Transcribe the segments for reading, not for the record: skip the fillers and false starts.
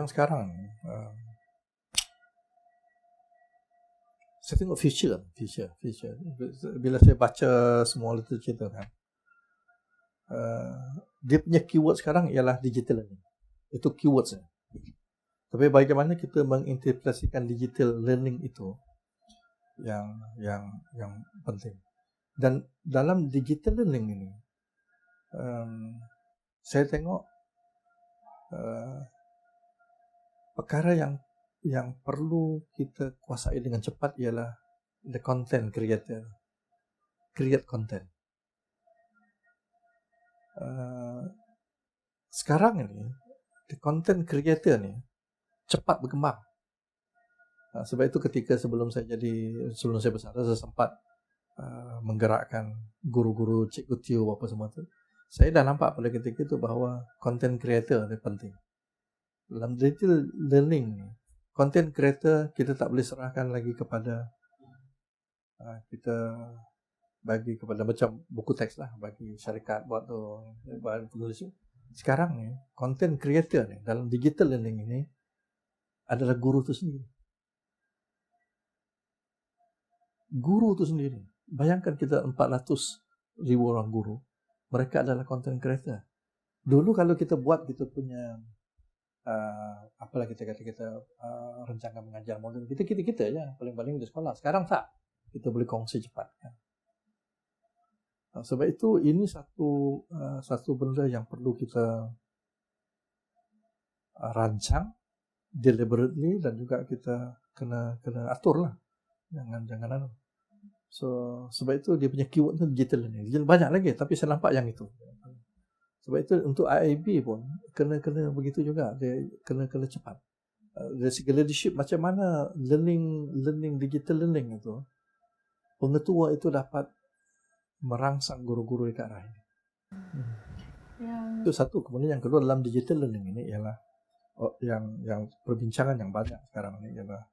yang sekarang saya tengok future. Bila saya baca semua literature tu kan, dia punya keyword sekarang ialah digital learning. Itu keywordnya. Tapi bagaimana kita menginterpretasikan digital learning itu yang penting. Dan dalam digital learning ini, saya tengok perkara yang perlu kita kuasai dengan cepat ialah the content creator. Create content. Sekarang ini, the content creator ni cepat berkembang. Sebab itu ketika sebelum saya besar, saya sempat menggerakkan guru-guru, cikgu Tio apa semua tu. Saya dah nampak pada ketika itu bahawa content creator ni penting. Dalam digital learning ni, content creator kita tak boleh serahkan lagi kepada kita bagi kepada macam buku teks lah, bagi syarikat buat tu, penulis. Sekarang ni, content creator ni dalam digital learning ini adalah guru tu sendiri. Guru tu sendiri. Bayangkan kita 400,000 orang guru. Mereka adalah content creator. Dulu kalau kita buat kita punya apalah kita rancangan mengajar modul kita je paling-paling di sekolah. Sekarang tak. Kita boleh kongsi cepat kan. Sebab itu ini satu benda yang perlu kita rancang deliberately dan juga kita kena atur lah. Jangan. So sebab itu dia punya keyword tu digital learning. Banyak lagi tapi saya nampak yang itu. Sebab itu untuk IIB pun kena begitu juga. Dia kena cepat. Dari segi leadership macam mana learning digital learning itu pengetua itu dapat merangsang guru-guru dekat arah ini. Itu satu. Kemudian yang kedua dalam digital learning ini ialah yang perbincangan yang banyak sekarang ini ialah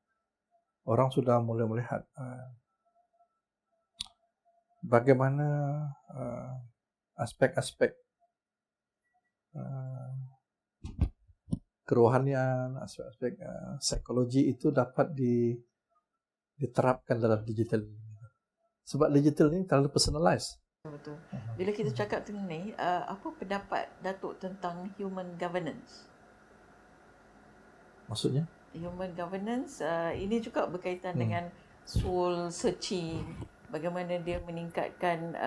orang sudah mulai melihat bagaimana aspek-aspek kerohanian, aspek-aspek psikologi itu dapat diterapkan dalam digital. Sebab digital ini terlalu personalized. Betul. Bila kita cakap tentang ni, apa pendapat Datuk tentang human governance? Maksudnya? Human governance ini juga berkaitan dengan soul searching, bagaimana dia meningkatkan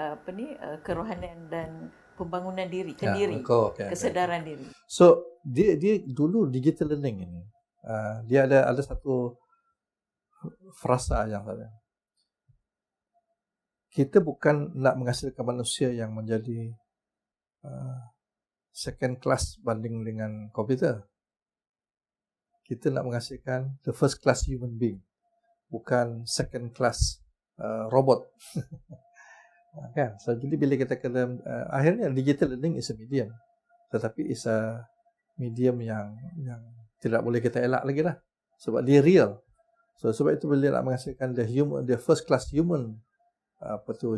kerohanian dan pembangunan diri, kesedaran diri. So dia dulu digital learning ini dia ada satu frasa yang tadi. Kita bukan nak menghasilkan manusia yang menjadi second class banding dengan komputer. Kita nak menghasilkan the first class human being, bukan second class robot. Kan? So, jadi bila kita kena akhirnya digital learning is a medium, tetapi is a medium yang tidak boleh kita elak lagi lah, sebab dia real. So sebab itu bila nak menghasilkan the first class human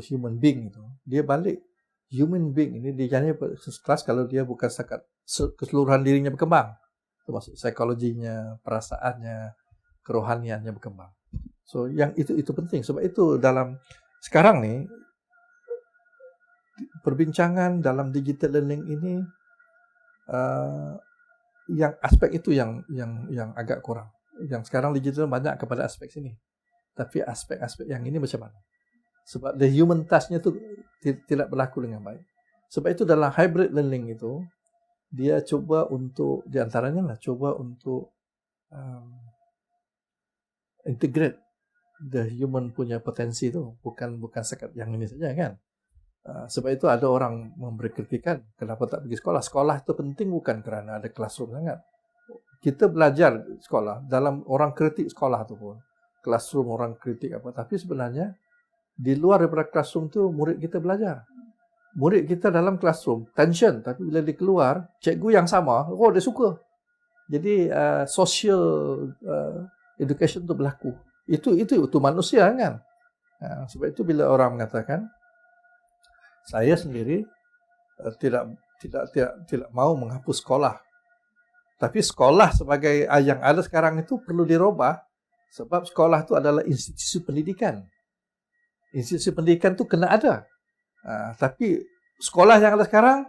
human being itu, dia balik human being ini dia jadi first class kalau dia bukan setakat keseluruhan dirinya berkembang, termasuk psikologinya, perasaannya, kerohaniannya berkembang. So yang itu penting. Sebab itu dalam sekarang ni perbincangan dalam digital learning ini yang aspek itu yang agak kurang. Yang sekarang digital banyak kepada aspek sini, tapi aspek-aspek yang ini macam mana? Sebab the human touch-nya tu tidak berlaku dengan baik. Sebab itu dalam hybrid learning itu dia cuba untuk cuba untuk integrate the human punya potensi tu, bukan sekat yang ini saja kan. Sebab itu ada orang memberi kritikan kenapa tak pergi sekolah. Sekolah itu penting bukan kerana ada classroom sangat. Kita belajar sekolah, dalam orang kritik sekolah tu pun classroom orang kritik apa, tapi sebenarnya di luar daripada classroom tu murid kita belajar. Murid kita dalam classroom tension, tapi bila dia keluar cikgu yang sama, dia suka. Jadi social education tu berlaku. Itu manusia kan. Sebab itu bila orang mengatakan saya sendiri tidak mau menghapus sekolah Tapi sekolah sebagai yang ada sekarang itu perlu dirubah, sebab sekolah itu adalah institusi pendidikan. Institusi pendidikan itu kena ada. Tapi sekolah yang ada sekarang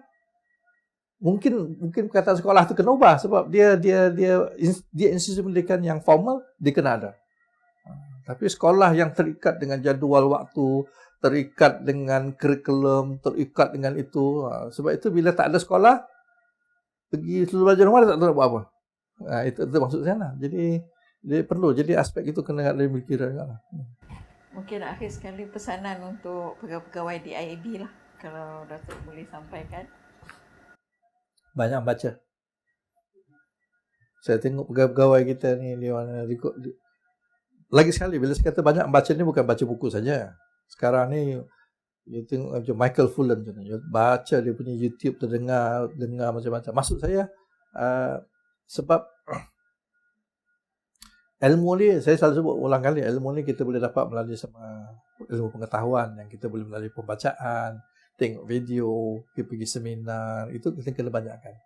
mungkin kata sekolah itu kena ubah, sebab dia institusi pendidikan yang formal, dia kena ada. Tapi sekolah yang terikat dengan jadual waktu, terikat dengan kurikulum, terikat dengan itu. Sebab itu bila tak ada sekolah, pergi seluruh belajar rumah tak tahu buat apa. Itu maksud saya lah. Jadi perlu. Jadi aspek itu kena dimiliki juga lah. Mungkin akhir sekali pesanan untuk pegawai-pegawai di IAB lah, kalau Datuk boleh sampaikan. Banyak baca. Saya tengok pegawai kita ni di mana lagi sekali bila saya kata banyak baca ni bukan baca buku saja. Sekarang ni you tengok macam Michael Fullan tu, baca dia punya YouTube, dengar macam-macam. Maksud saya sebab ilmu ni, saya selalu sebut ulang kali, ilmu ni kita boleh dapat melalui sama ilmu pengetahuan yang kita boleh melalui pembacaan, tengok video, pergi seminar, itu kita kena banyakkan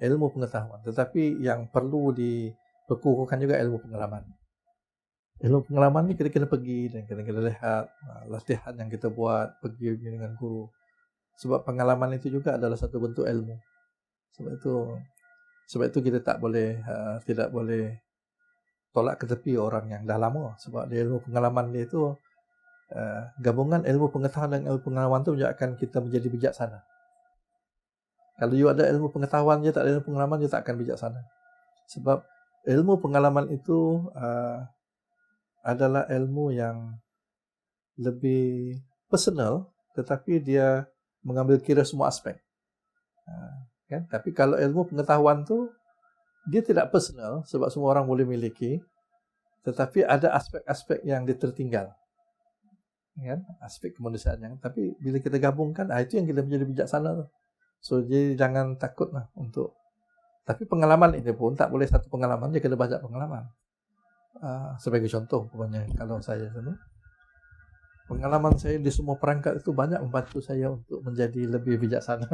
ilmu pengetahuan. Tetapi yang perlu diperkukuhkan juga ilmu pengalaman. Ilmu pengalaman ni kita kena pergi dan kena lihat latihan yang kita buat, pergi dengan guru. Sebab pengalaman itu juga adalah satu bentuk ilmu. Sebab itu kita tidak boleh tolak ke tepi orang yang dah lama. Sebab dia ilmu pengalaman dia itu gabungan ilmu pengetahuan dan ilmu pengalaman itu menjadikan kita menjadi bijaksana. Kalau you ada ilmu pengetahuan je, tak ada ilmu pengalaman, you tak akan bijaksana. Sebab ilmu pengalaman itu adalah ilmu yang lebih personal, tetapi dia mengambil kira semua aspek. Kan? Tapi kalau ilmu pengetahuan tu dia tidak personal, sebab semua orang boleh miliki, tetapi ada aspek-aspek yang dia tertinggal. Kan? Aspek kemanusiaan yang, tapi bila kita gabungkan, itu yang kita menjadi bijaksana. So jadi jangan takut lah untuk. Tapi pengalaman ini pun tak boleh satu pengalaman, dia kena banyak pengalaman. Sebagai contoh, kalau saya pengalaman saya di semua perangkat itu banyak membantu saya untuk menjadi lebih bijaksana.